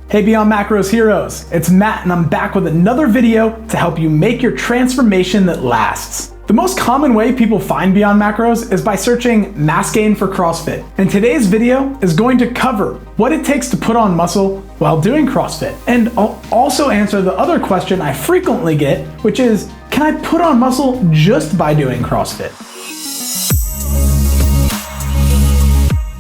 Hey Beyond Macros heroes, it's Matt and I'm back with another video to help you make your transformation that lasts. The most common way people find Beyond Macros is by searching mass gain for CrossFit. And today's video is going to cover what it takes to put on muscle while doing CrossFit. And I'll also answer the other question I frequently get, which is, can I put on muscle just by doing CrossFit?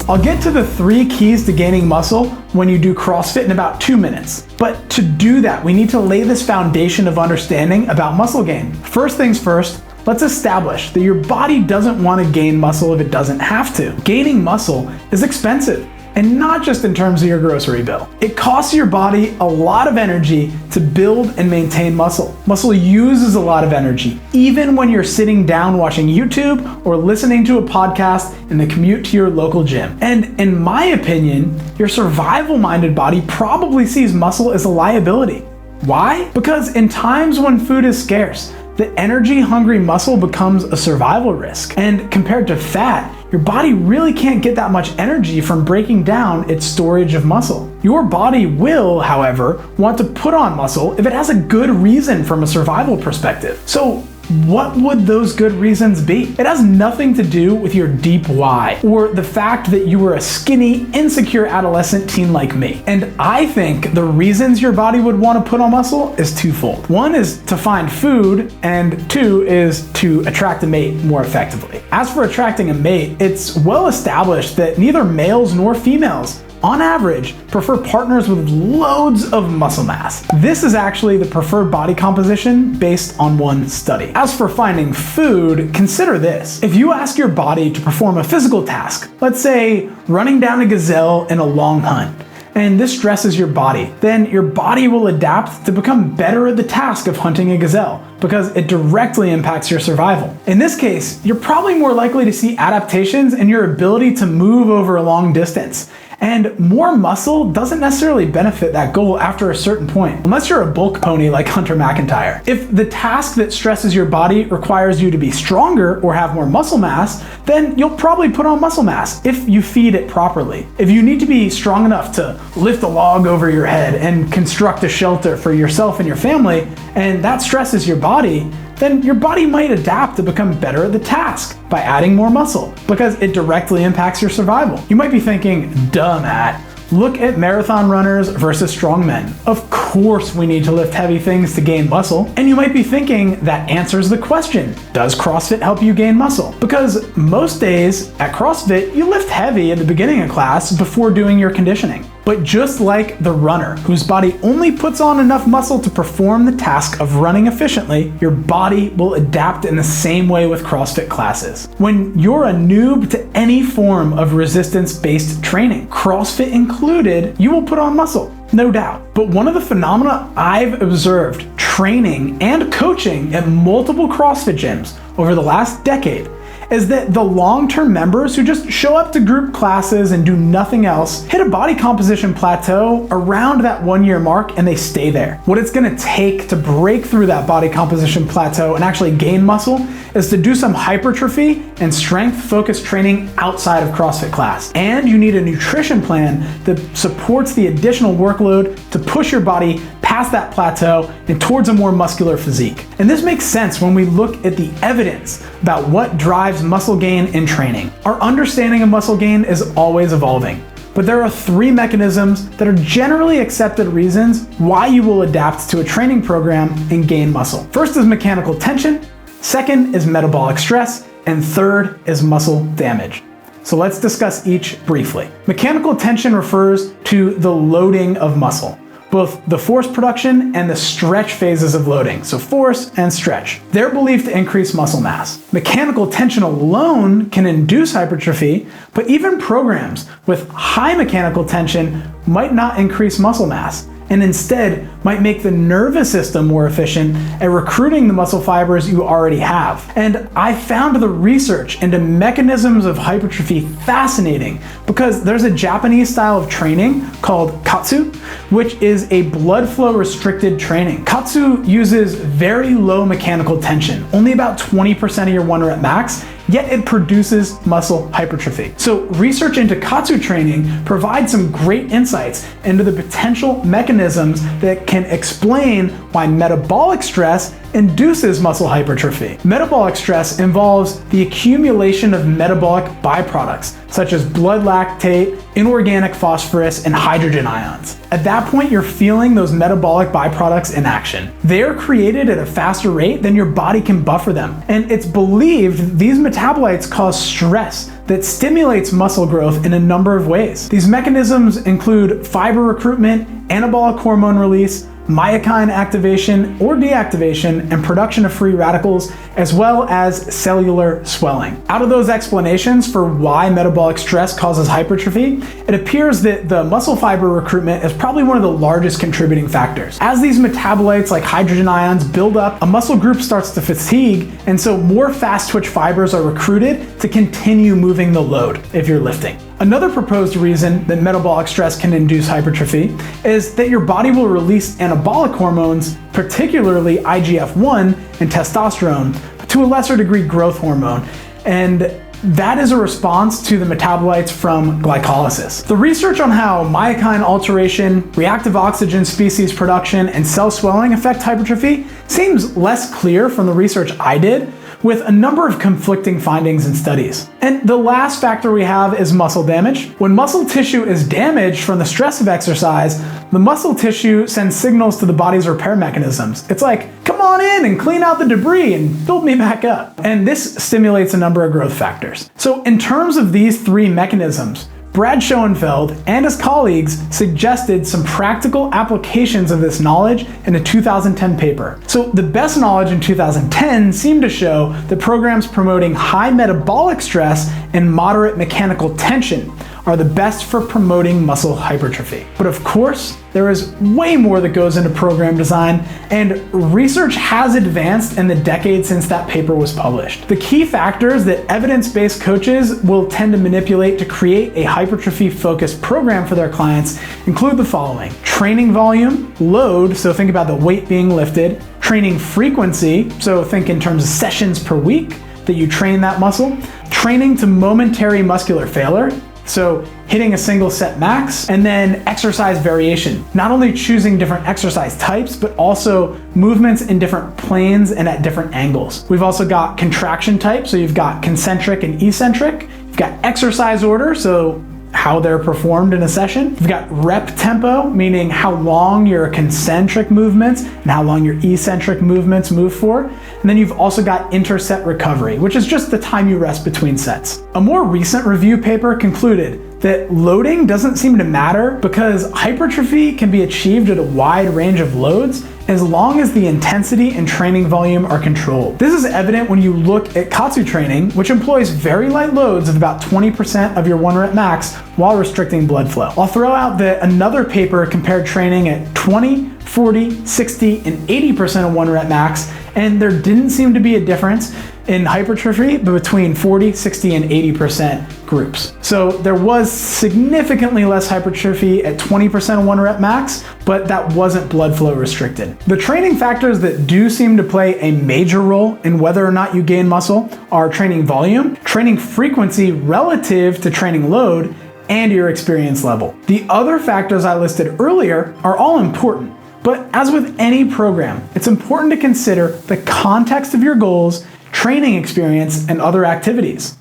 I'll get to the 3 keys to gaining muscle when you do CrossFit in about 2 minutes. But to do that, we need to lay this foundation of understanding about muscle gain. First things first, let's establish that your body doesn't want to gain muscle if it doesn't have to. Gaining muscle is expensive, and not just in terms of your grocery bill. It costs your body a lot of energy to build and maintain muscle. Muscle uses a lot of energy, even when you're sitting down watching YouTube or listening to a podcast in the commute to your local gym. And in my opinion, your survival-minded body probably sees muscle as a liability. Why? Because in times when food is scarce, the energy-hungry muscle becomes a survival risk. And compared to fat, your body really can't get that much energy from breaking down its storage of muscle. Your body will, however, want to put on muscle if it has a good reason from a survival perspective. So what would those good reasons be? It has nothing to do with your deep why or the fact that you were a skinny, insecure adolescent teen like me. And I think the reasons your body would want to put on muscle is twofold. 1 is to find food, and 2 is to attract a mate more effectively. As for attracting a mate, it's well established that neither males nor females on average, prefer partners with loads of muscle mass. This is actually the preferred body composition based on one study. As for finding food, consider this. If you ask your body to perform a physical task, let's say running down a gazelle in a long hunt, and this stresses your body, then your body will adapt to become better at the task of hunting a gazelle because it directly impacts your survival. In this case, you're probably more likely to see adaptations in your ability to move over a long distance. And more muscle doesn't necessarily benefit that goal after a certain point, unless you're a bulk pony like Hunter McIntyre. If the task that stresses your body requires you to be stronger or have more muscle mass, then you'll probably put on muscle mass if you feed it properly. If you need to be strong enough to lift a log over your head and construct a shelter for yourself and your family, and that stresses your body, then your body might adapt to become better at the task by adding more muscle because it directly impacts your survival. You might be thinking, duh, Matt, look at marathon runners versus strongmen. Of course we need to lift heavy things to gain muscle. And you might be thinking that answers the question, does CrossFit help you gain muscle? Because most days at CrossFit, you lift heavy at the beginning of class before doing your conditioning. But just like the runner, whose body only puts on enough muscle to perform the task of running efficiently, your body will adapt in the same way with CrossFit classes. When you're a noob to any form of resistance-based training, CrossFit included, you will put on muscle, no doubt. But one of the phenomena I've observed training and coaching at multiple CrossFit gyms over the last decade is that the long-term members who just show up to group classes and do nothing else hit a body composition plateau around that 1-year mark and they stay there. What it's gonna take to break through that body composition plateau and actually gain muscle is to do some hypertrophy and strength-focused training outside of CrossFit class. And you need a nutrition plan that supports the additional workload to push your body past that plateau and towards a more muscular physique. And this makes sense when we look at the evidence about what drives muscle gain in training. Our understanding of muscle gain is always evolving, but there are 3 mechanisms that are generally accepted reasons why you will adapt to a training program and gain muscle. First is mechanical tension, second is metabolic stress, and third is muscle damage. So let's discuss each briefly. Mechanical tension refers to the loading of muscle, both the force production and the stretch phases of loading, so force and stretch. They're believed to increase muscle mass. Mechanical tension alone can induce hypertrophy, but even programs with high mechanical tension might not increase muscle mass, and instead might make the nervous system more efficient at recruiting the muscle fibers you already have. And I found the research into mechanisms of hypertrophy fascinating because there's a Japanese style of training called katsu, which is a blood flow restricted training. Katsu uses very low mechanical tension, only about 20% of your 1 rep max, yet it produces muscle hypertrophy. So research into Katsu training provides some great insights into the potential mechanisms that can explain why metabolic stress induces muscle hypertrophy. Metabolic stress involves the accumulation of metabolic byproducts, such as blood lactate, inorganic phosphorus, and hydrogen ions. At that point, you're feeling those metabolic byproducts in action. They're created at a faster rate than your body can buffer them. And it's believed these metabolites cause stress that stimulates muscle growth in a number of ways. These mechanisms include fiber recruitment, anabolic hormone release, myokine activation or deactivation, and production of free radicals, as well as cellular swelling. Out of those explanations for why metabolic stress causes hypertrophy, it appears that the muscle fiber recruitment is probably one of the largest contributing factors. As these metabolites like hydrogen ions build up, a muscle group starts to fatigue, and so more fast twitch fibers are recruited to continue moving the load if you're lifting. Another proposed reason that metabolic stress can induce hypertrophy is that your body will release anabolic hormones, particularly IGF-1 and testosterone, but to a lesser degree growth hormone, and that is a response to the metabolites from glycolysis. The research on how myokine alteration, reactive oxygen species production, and cell swelling affect hypertrophy seems less clear from the research I did, with a number of conflicting findings and studies. And the last factor we have is muscle damage. When muscle tissue is damaged from the stress of exercise, the muscle tissue sends signals to the body's repair mechanisms. It's like, come on in and clean out the debris and build me back up. And this stimulates a number of growth factors. So in terms of these three mechanisms, Brad Schoenfeld and his colleagues suggested some practical applications of this knowledge in a 2010 paper. So the best knowledge in 2010 seemed to show that programs promoting high metabolic stress and moderate mechanical tension are the best for promoting muscle hypertrophy. But of course, there is way more that goes into program design, and research has advanced in the decades since that paper was published. The key factors that evidence-based coaches will tend to manipulate to create a hypertrophy-focused program for their clients include the following: training volume, load, so think about the weight being lifted, training frequency, so think in terms of sessions per week that you train that muscle, training to momentary muscular failure, so hitting a single set max, and then exercise variation. Not only choosing different exercise types, but also movements in different planes and at different angles. We've also got contraction type, so you've got concentric and eccentric. You've got exercise order, so how they're performed in a session. You've got rep tempo, meaning how long your concentric movements and how long your eccentric movements move for. And then you've also got interset recovery, which is just the time you rest between sets. A more recent review paper concluded that loading doesn't seem to matter because hypertrophy can be achieved at a wide range of loads as long as the intensity and training volume are controlled. This is evident when you look at Katsu training, which employs very light loads of about 20% of your 1 rep max while restricting blood flow. I'll throw out that another paper compared training at 20, 40, 60, and 80% of 1 rep max, and there didn't seem to be a difference in hypertrophy between 40, 60, and 80% groups. So there was significantly less hypertrophy at 20% of 1 rep max, but that wasn't blood flow restricted. The training factors that do seem to play a major role in whether or not you gain muscle are training volume, training frequency relative to training load, and your experience level. The other factors I listed earlier are all important, but as with any program, it's important to consider the context of your goals, training experience, and other activities.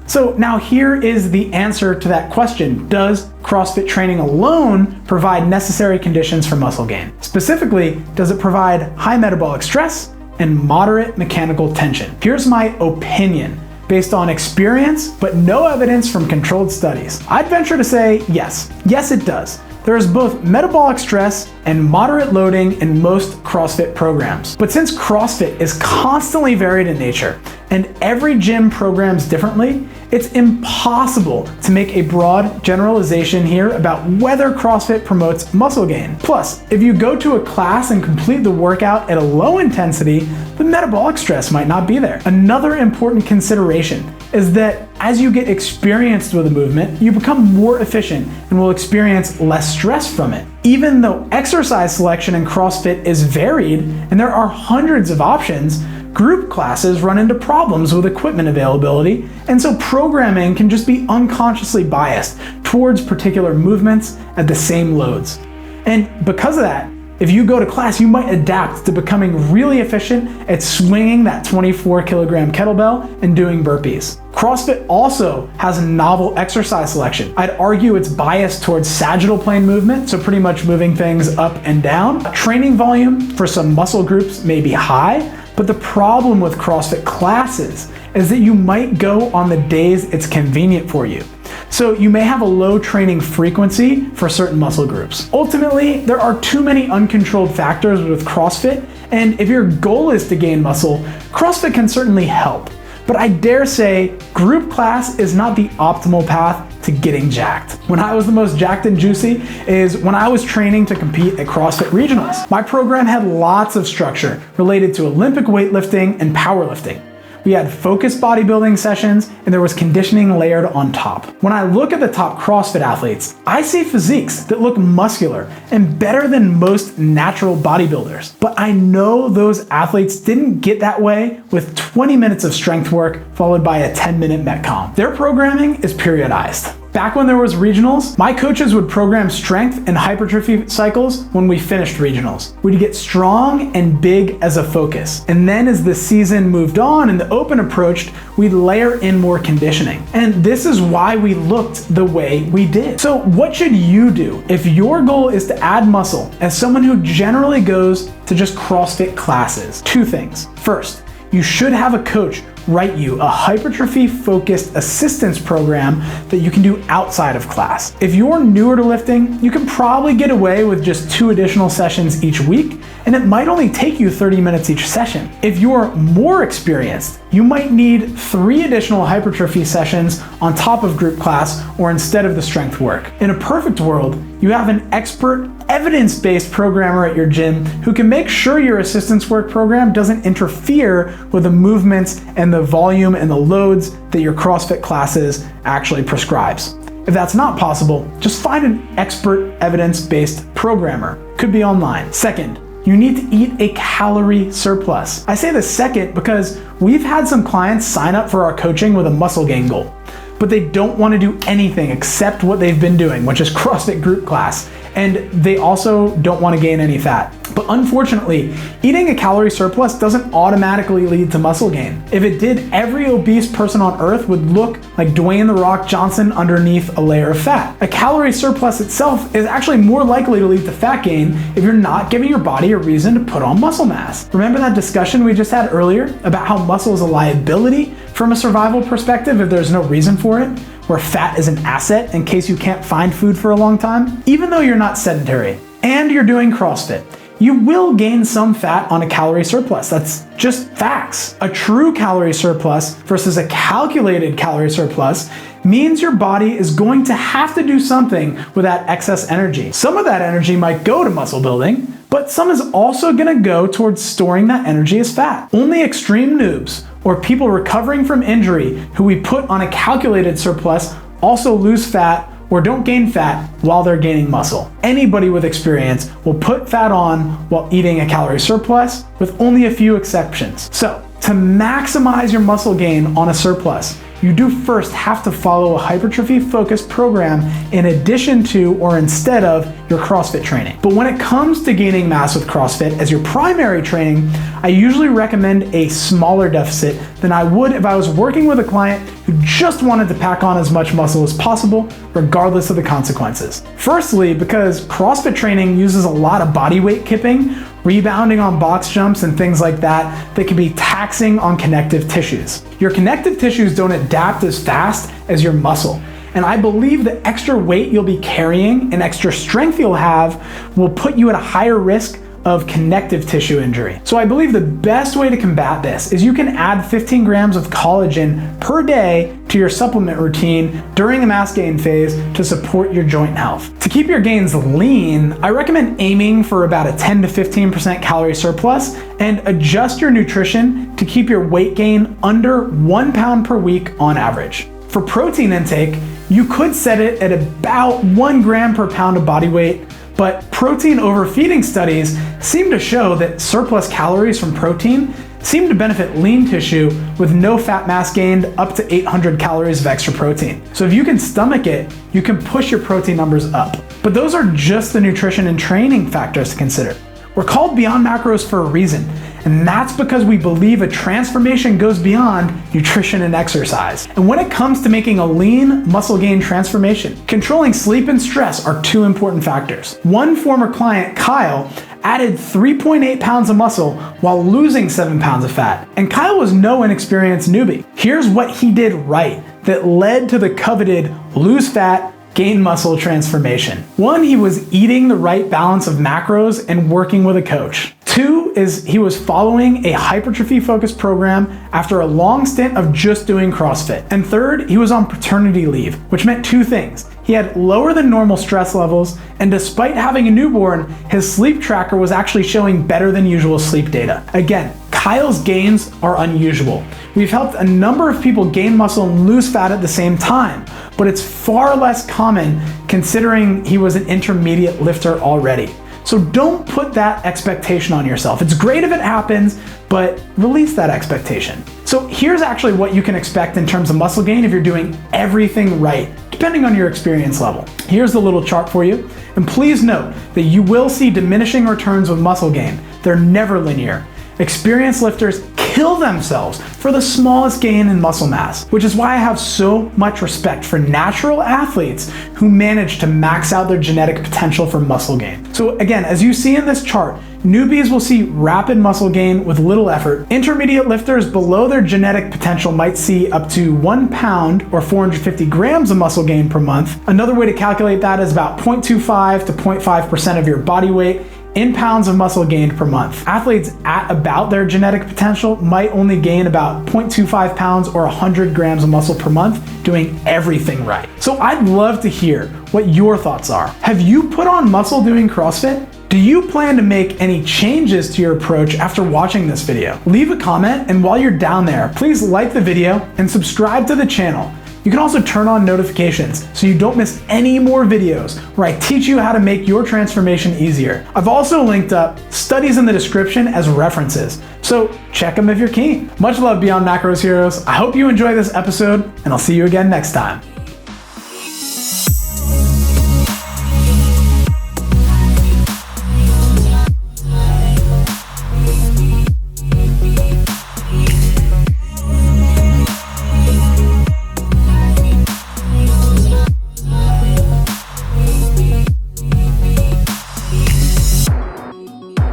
So now here is the answer to that question. Does CrossFit training alone provide necessary conditions for muscle gain? Specifically, does it provide high metabolic stress and moderate mechanical tension? Here's my opinion based on experience, but no evidence from controlled studies. I'd venture to say yes. Yes, it does. There is both metabolic stress and moderate loading in most CrossFit programs. But since CrossFit is constantly varied in nature and every gym programs differently, it's impossible to make a broad generalization here about whether CrossFit promotes muscle gain. Plus, if you go to a class and complete the workout at a low intensity, the metabolic stress might not be there. Another important consideration is that as you get experienced with a movement, you become more efficient and will experience less stress from it. Even though exercise selection in CrossFit is varied and there are hundreds of options, Group classes run into problems with equipment availability, and so programming can just be unconsciously biased towards particular movements at the same loads. And because of that, if you go to class, you might adapt to becoming really efficient at swinging that 24 kilogram kettlebell and doing burpees. CrossFit also has a novel exercise selection. I'd argue it's biased towards sagittal plane movement, so pretty much moving things up and down. Training volume for some muscle groups may be high, but the problem with CrossFit classes is that you might go on the days it's convenient for you. So you may have a low training frequency for certain muscle groups. Ultimately, there are too many uncontrolled factors with CrossFit, and if your goal is to gain muscle, CrossFit can certainly help. But I dare say, group class is not the optimal path to getting jacked. When I was the most jacked and juicy is when I was training to compete at CrossFit Regionals. My program had lots of structure related to Olympic weightlifting and powerlifting. We had focused bodybuilding sessions, and there was conditioning layered on top. When I look at the top CrossFit athletes, I see physiques that look muscular and better than most natural bodybuilders. But I know those athletes didn't get that way with 20 minutes of strength work followed by a 10-minute Metcon. Their programming is periodized. Back when there was regionals, my coaches would program strength and hypertrophy cycles when we finished regionals. We'd get strong and big as a focus. And then as the season moved on and the open approached, we'd layer in more conditioning. And this is why we looked the way we did. So what should you do if your goal is to add muscle as someone who generally goes to just CrossFit classes? Two things. First, you should have a coach write you a hypertrophy-focused assistance program that you can do outside of class. If you're newer to lifting, you can probably get away with just 2 additional sessions each week, and it might only take you 30 minutes each session. If you're more experienced, you might need 3 additional hypertrophy sessions on top of group class or instead of the strength work. In a perfect world, you have an expert, evidence-based programmer at your gym who can make sure your assistance work program doesn't interfere with the movements and the volume and the loads that your CrossFit classes actually prescribes. If that's not possible, just find an expert, evidence-based programmer. Could be online. Second, you need to eat a calorie surplus. I say the second because we've had some clients sign up for our coaching with a muscle gain goal, but they don't want to do anything except what they've been doing, which is CrossFit group class. And they also don't want to gain any fat. But unfortunately, eating a calorie surplus doesn't automatically lead to muscle gain. If it did, every obese person on earth would look like Dwayne "The Rock" Johnson underneath a layer of fat. A calorie surplus itself is actually more likely to lead to fat gain if you're not giving your body a reason to put on muscle mass. Remember that discussion we just had earlier about how muscle is a liability from a survival perspective if there's no reason for it? Where fat is an asset in case you can't find food for a long time? Even though you're not sedentary and you're doing CrossFit, you will gain some fat on a calorie surplus. That's just facts. A true calorie surplus versus a calculated calorie surplus means your body is going to have to do something with that excess energy. Some of that energy might go to muscle building, but some is also gonna go towards storing that energy as fat. Only extreme noobs or people recovering from injury who we put on a calculated surplus also lose fat or don't gain fat while they're gaining muscle. Anybody with experience will put fat on while eating a calorie surplus, with only a few exceptions. So, to maximize your muscle gain on a surplus, you do first have to follow a hypertrophy-focused program in addition to or instead of your CrossFit training. But when it comes to gaining mass with CrossFit as your primary training, I usually recommend a smaller deficit than I would if I was working with a client who just wanted to pack on as much muscle as possible, regardless of the consequences. Firstly, because CrossFit training uses a lot of body weight kipping, rebounding on box jumps and things like that can be taxing on connective tissues. Your connective tissues don't adapt as fast as your muscle. And I believe the extra weight you'll be carrying and extra strength you'll have will put you at a higher risk of connective tissue injury. So I believe the best way to combat this is you can add 15 grams of collagen per day to your supplement routine during the mass gain phase to support your joint health. To keep your gains lean, I recommend aiming for about a 10 to 15% calorie surplus and adjust your nutrition to keep your weight gain under 1 pound per week on average. For protein intake, you could set it at about 1 gram per pound of body weight, but protein overfeeding studies seem to show that surplus calories from protein seem to benefit lean tissue with no fat mass gained up to 800 calories of extra protein. So if you can stomach it, you can push your protein numbers up. But those are just the nutrition and training factors to consider. We're called Beyond Macros for a reason, and that's because we believe a transformation goes beyond nutrition and exercise. And when it comes to making a lean muscle gain transformation, controlling sleep and stress are two important factors. One former client, Kyle, added 3.8 pounds of muscle while losing 7 pounds of fat. And Kyle was no inexperienced newbie. Here's what he did right that led to the coveted lose fat, gain muscle transformation. One, he was eating the right balance of macros and working with a coach. Two is he was following a hypertrophy focused program after a long stint of just doing CrossFit. And third, he was on paternity leave, which meant two things. He had lower than normal stress levels, and despite having a newborn, his sleep tracker was actually showing better than usual sleep data. Again, Kyle's gains are unusual. We've helped a number of people gain muscle and lose fat at the same time, but it's far less common considering he was an intermediate lifter already. So don't put that expectation on yourself. It's great if it happens, but release that expectation. So here's actually what you can expect in terms of muscle gain if you're doing everything right, depending on your experience level. Here's the little chart for you. And please note that you will see diminishing returns with muscle gain. They're never linear. Experienced lifters kill themselves for the smallest gain in muscle mass, which is why I have so much respect for natural athletes who manage to max out their genetic potential for muscle gain. So again, as you see in this chart, newbies will see rapid muscle gain with little effort. Intermediate lifters below their genetic potential might see up to 1 pound or 450 grams of muscle gain per month. Another way to calculate that is about 0.25 to 0.5% of your body weight in pounds of muscle gained per month. Athletes at about their genetic potential might only gain about 0.25 pounds or 100 grams of muscle per month doing everything right. So I'd love to hear what your thoughts are. Have you put on muscle doing CrossFit? Do you plan to make any changes to your approach after watching this video? Leave a comment, and while you're down there, please like the video and subscribe to the channel. You can also turn on notifications so you don't miss any more videos where I teach you how to make your transformation easier. I've also linked up studies in the description as references, so check them if you're keen. Much love, Beyond Macros heroes. I hope you enjoy this episode, and I'll see you again next time.